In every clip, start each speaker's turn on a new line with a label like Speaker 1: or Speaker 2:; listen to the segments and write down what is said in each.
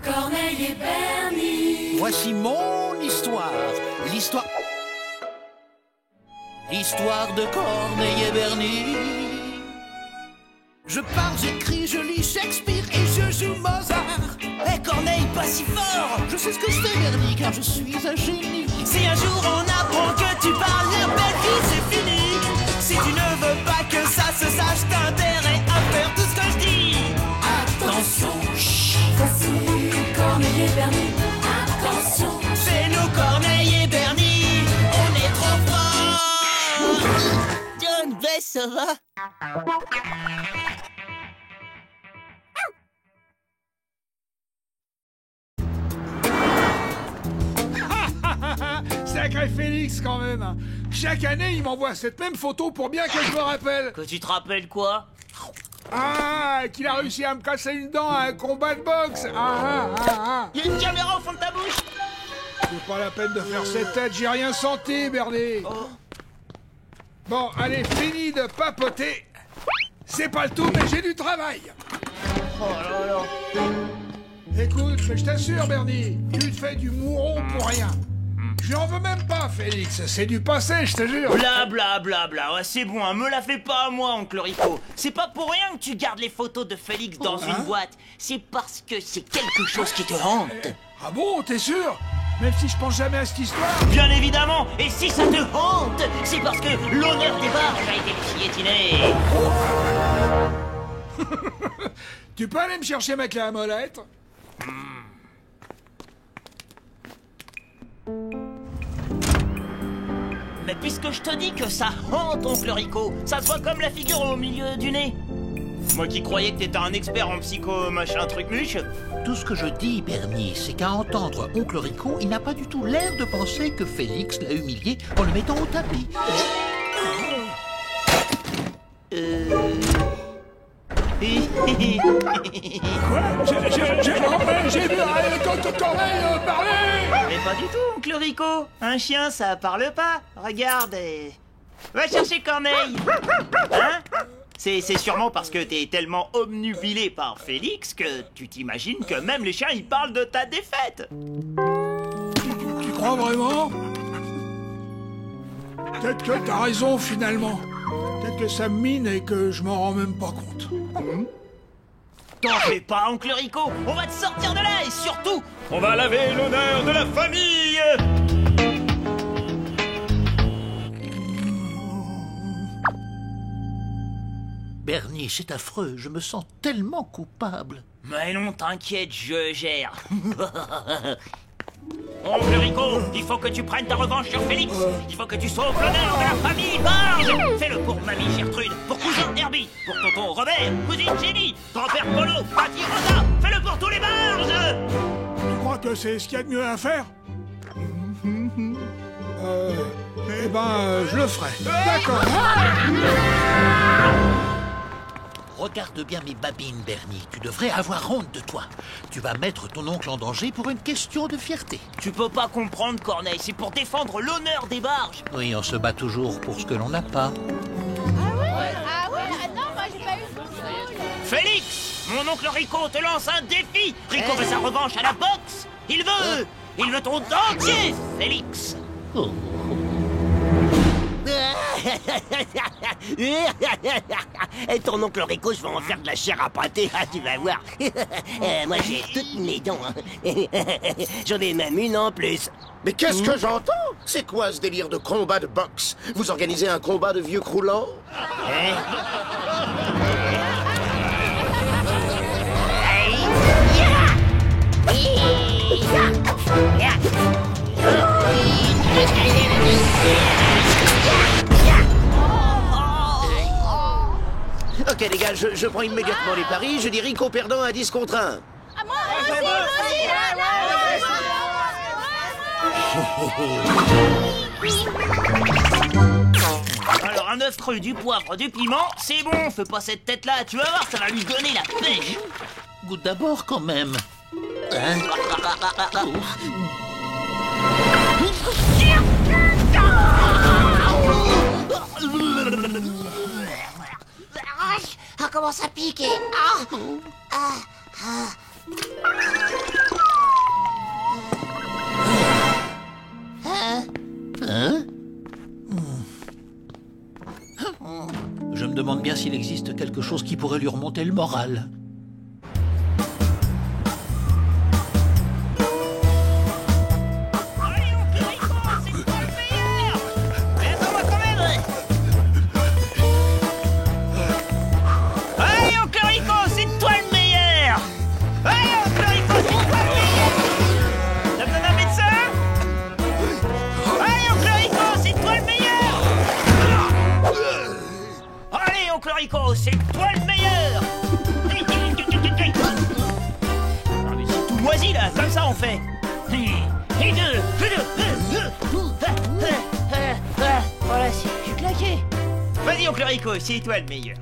Speaker 1: Corneille et Bernie.
Speaker 2: Voici mon histoire. L'histoire de Corneille et Bernie. Je parle, j'écris, je lis Shakespeare et je joue Mozart. Eh Corneille, pas si fort. Je sais ce que c'est Bernie, car je suis un génie.
Speaker 3: Si un jour on apprend que tu parles la belle vie, c'est fini. Si tu ne veux pas que ça se sache, t'as intérêt à faire tout ce que je dis.
Speaker 1: Attention, chut. Voici Corneille et Bernie. Attention.
Speaker 3: C'est nous Corneille et Bernie, on est trop forts. John Bess, ça va?
Speaker 4: Sacré Félix quand même. Chaque année, il m'envoie cette même photo pour bien que je me rappelle.
Speaker 3: Que tu te rappelles quoi?
Speaker 4: Ah, qu'il a réussi à me casser une dent à un combat de boxe.
Speaker 3: Il y a une caméra au fond de ta bouche.
Speaker 4: C'est pas la peine de faire cette tête, j'ai rien senti, Bernie.
Speaker 3: Oh.
Speaker 4: Bon, allez, fini de papoter. C'est pas le tout, mais j'ai du travail.
Speaker 3: Oh là là.
Speaker 4: Écoute, mais je t'assure, Bernie, tu te fais du mouron pour rien. Je n'en veux même pas, Félix. C'est du passé, je te jure.
Speaker 3: Bla bla bla bla, ouais, c'est bon, hein, me la fais pas à moi, oncle Rico. C'est pas pour rien que tu gardes les photos de Félix dans une boîte. C'est parce que c'est quelque chose qui te hante.
Speaker 4: Ah bon, t'es sûr? Même si je pense jamais à cette histoire.
Speaker 3: Bien évidemment, et si ça te hante, c'est parce que l'honneur des barges a été piétiné.
Speaker 4: Tu peux aller me chercher ma clé à molette?
Speaker 3: Mais puisque je te dis que ça hante, oncle Rico, ça te voit comme la figure au milieu du nez. Moi qui croyais que t'étais un expert en psycho machin truc muche.
Speaker 2: Tout ce que je dis, Bernie, c'est qu'à entendre Oncle Rico, il n'a pas du tout l'air de penser que Félix l'a humilié en le mettant au tapis.
Speaker 4: Quoi? J'ai vu Corneille parler.
Speaker 3: Mais pas du tout, oncle Rico. Un chien, ça parle pas. Regarde. Va chercher Corneille. Hein? C'est sûrement parce que t'es tellement obnubilé par Félix que tu t'imagines que même les chiens, ils parlent de ta défaite.
Speaker 4: Tu crois vraiment? Peut-être que t'as raison, finalement. Peut-être que ça me mine et que je m'en rends même pas compte.
Speaker 3: T'en fais pas, oncle Rico. On va te sortir de là et surtout,
Speaker 5: On va laver l'honneur de la famille.
Speaker 2: Bernie, c'est affreux, je me sens tellement coupable.
Speaker 3: mais non, t'inquiète, je gère. Oncle Rico, il faut que tu prennes ta revanche sur Félix. Il faut que tu sauves l'honneur de la famille Barge. Fais-le pour mamie Gertrude, pour cousin Herbie, pour tonton Robert, cousine Jenny, grand-père Polo, Patty Rosa. Fais-le pour tous les Barges.
Speaker 4: Tu crois que c'est ce qu'il y a de mieux à faire? Eh ben, je le ferai. D'accord.
Speaker 2: Regarde bien mes babines, Bernie. Tu devrais avoir honte de toi. Tu vas mettre ton oncle en danger pour une question de fierté.
Speaker 3: Tu peux pas comprendre, Corneille, c'est pour défendre l'honneur des Barges.
Speaker 2: Oui, on se bat toujours pour ce que l'on n'a pas.
Speaker 6: Ah ouais, non, moi j'ai pas eu.
Speaker 3: Félix, mon oncle Rico te lance un défi. Rico veut sa revanche à la boxe. Il veut ton dentier, Félix.
Speaker 2: Oh.
Speaker 7: Et ton oncle Rico, je vais en faire de la chair à pâté, tu vas voir. Moi, j'ai toutes mes dents. J'en ai même une en plus.
Speaker 8: Mais qu'est-ce que j'entends? C'est quoi ce délire de combat de boxe? Vous organisez un combat de vieux croulants? Ok les gars, je prends immédiatement les paris, je dis Rico perdant à 10 contre 1.
Speaker 6: Ah, moi aussi,
Speaker 3: Alors un œuf creux, du poivre, du piment, c'est bon, fais pas cette tête-là, tu vas voir, ça va lui donner la pêche.
Speaker 2: Goûte d'abord quand même. Hein?
Speaker 7: Ah, comment ça pique?
Speaker 2: demande bien s'il existe quelque chose qui pourrait lui remonter le moral.
Speaker 3: C'est toi le meilleur! Non mais c'est tout moisi là, comme ça on fait! Voilà, je suis claqué! Vas-y oncle Rico, c'est toi le meilleur!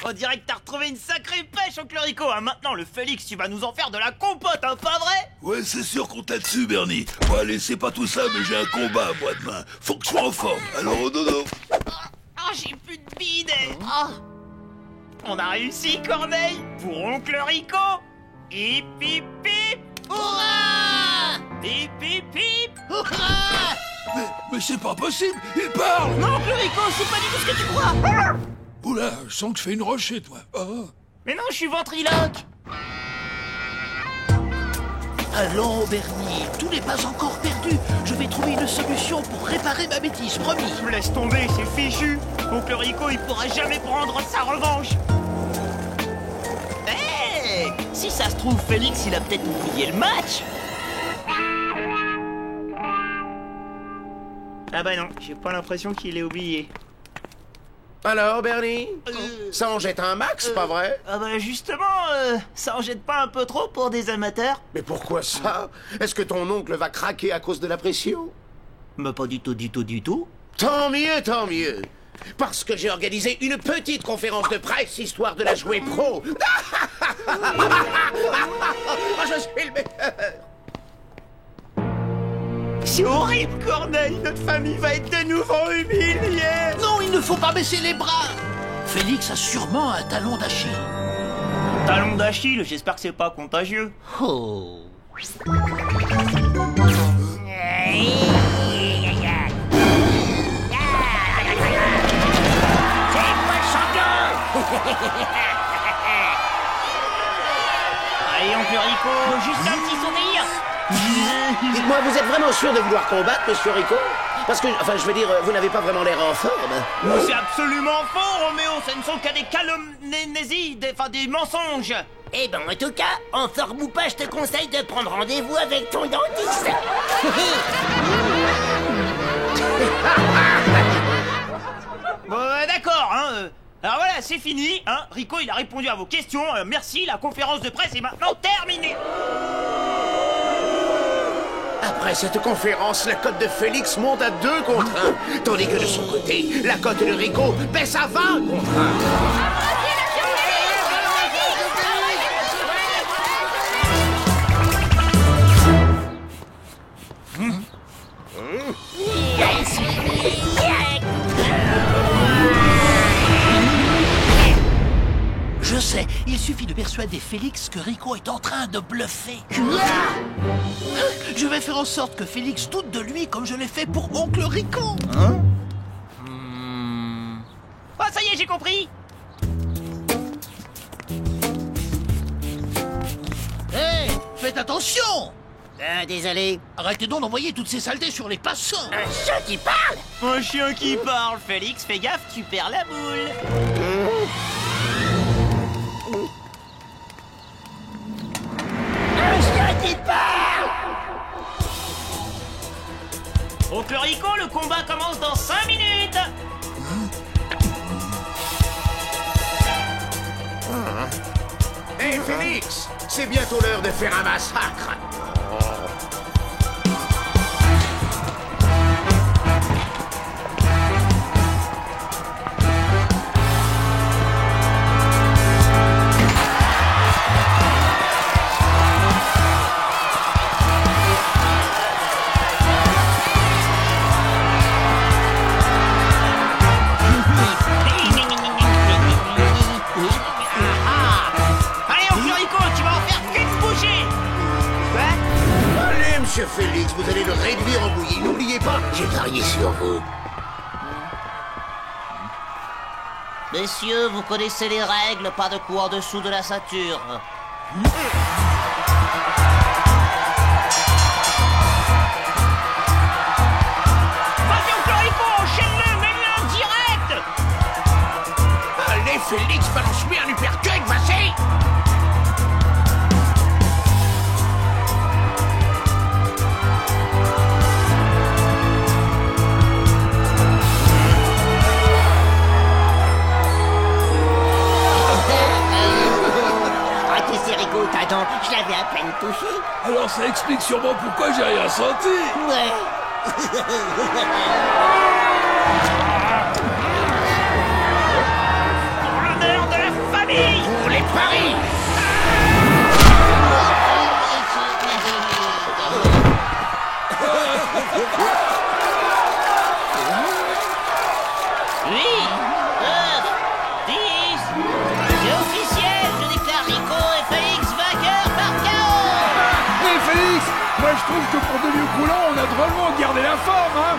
Speaker 3: On dirait que t'as retrouvé une sacrée pêche, oncle Rico. Hein, maintenant, le Félix, tu vas nous en faire de la compote, hein, pas vrai?
Speaker 9: Ouais, c'est sûr qu'on t'a dessus, Bernie. Bon, allez, c'est pas tout ça, mais j'ai un combat, moi, demain. Faut que je sois en forme. Alors, au dodo.
Speaker 3: J'ai plus de bide. On a réussi, Corneille, pour oncle Rico. Hip, hip, hip. Hurrah! Hip, hip, hip. Hurrah!
Speaker 9: Mais c'est pas possible, il parle!
Speaker 3: Non, oncle Rico, c'est pas du tout ce que tu crois.
Speaker 4: Oula, je sens que je fais une rochée, toi. Oh.
Speaker 3: Mais non, je suis ventriloque.
Speaker 2: Allons, Bernie, tout n'est pas encore perdu. Je vais trouver une solution pour réparer ma bêtise, promis.
Speaker 3: Laisse tomber, c'est fichu. Oncle Rico, il pourra jamais prendre sa revanche. Hé, si ça se trouve, Félix, il a peut-être oublié le match. Ah bah non, j'ai pas l'impression qu'il l'ait oublié.
Speaker 8: Alors, Bernie? Ça en jette un max, pas vrai?
Speaker 3: Ah bah justement, ça en jette pas un peu trop pour des amateurs?
Speaker 8: Mais pourquoi ça? Est-ce que ton oncle va craquer à cause de la pression?
Speaker 3: Bah pas du tout, du tout, du tout.
Speaker 8: Tant mieux, tant mieux. Parce que j'ai organisé une petite conférence de presse histoire de la jouer pro. Je suis le meilleur.
Speaker 3: C'est horrible, Corneille. Notre famille va être de nouveau humiliée.
Speaker 2: Non, il ne faut pas baisser les bras. Félix a sûrement un talon d'Achille.
Speaker 3: Talon d'Achille, j'espère que c'est pas contagieux.
Speaker 2: Oh.
Speaker 7: C'est moi le champion.
Speaker 3: Allez, oncle Rico, juste un petit sourire.
Speaker 8: Dites-moi, vous êtes vraiment sûr de vouloir combattre, monsieur Rico? Parce que, enfin, je veux dire, vous n'avez pas vraiment l'air en forme.
Speaker 3: C'est absolument faux, Roméo. Ce ne sont qu'à des calomnies, des mensonges.
Speaker 7: Eh ben, en tout cas, en forme ou pas, je te conseille de prendre rendez-vous avec ton dentiste.
Speaker 3: Bon, d'accord, hein. Alors voilà, c'est fini, hein. Rico, il a répondu à vos questions. Merci, la conférence de presse est maintenant terminée.
Speaker 8: Après cette conférence, la cote de Félix monte à 2 contre 1, tandis que de son côté, la cote de Rico baisse à 20 contre 1.
Speaker 2: Je sais, il suffit de persuader Félix que Rico est en train de bluffer. Je vais faire en sorte que Félix doute de lui comme je l'ai fait pour oncle Rico.
Speaker 3: Oh, ça y est, j'ai compris.
Speaker 2: faites attention!
Speaker 7: Désolé.
Speaker 2: Arrêtez donc d'envoyer toutes ces saletés sur les passants!
Speaker 7: Un chat qui parle?
Speaker 3: Un chien qui parle, Félix, fais gaffe, tu perds la boule.
Speaker 7: Un chien qui parle?
Speaker 3: Oncle Rico, le combat commence dans 5 minutes.
Speaker 8: Hé, Félix, c'est bientôt l'heure de faire un massacre.
Speaker 3: Allez, Oncle Rico, tu vas en faire qu'une bouchée.
Speaker 8: Allez, monsieur Félix, vous allez le réduire en bouillie. N'oubliez pas, j'ai parié sur vous.
Speaker 3: Messieurs, vous connaissez les règles, pas de coup en dessous de la ceinture. Vas-y, Oncle Rico, enchaîne-le, mets-le en direct.
Speaker 8: Allez, Félix, balance-lui un uppercut, vas-y.
Speaker 7: Ah, tu sais, Rico, t'as donc, je l'avais à peine touché.
Speaker 9: Alors ça explique sûrement pourquoi j'ai rien senti.
Speaker 7: Ouais.
Speaker 3: Pour l'honneur de la famille.
Speaker 8: Pour les paris.
Speaker 3: Oui, 9, 10. C'est officiel, je déclare Rico et Félix vainqueurs par KO.
Speaker 4: Hé Félix, moi je trouve que pour de mieux coulant, on a drôlement gardé la forme, hein.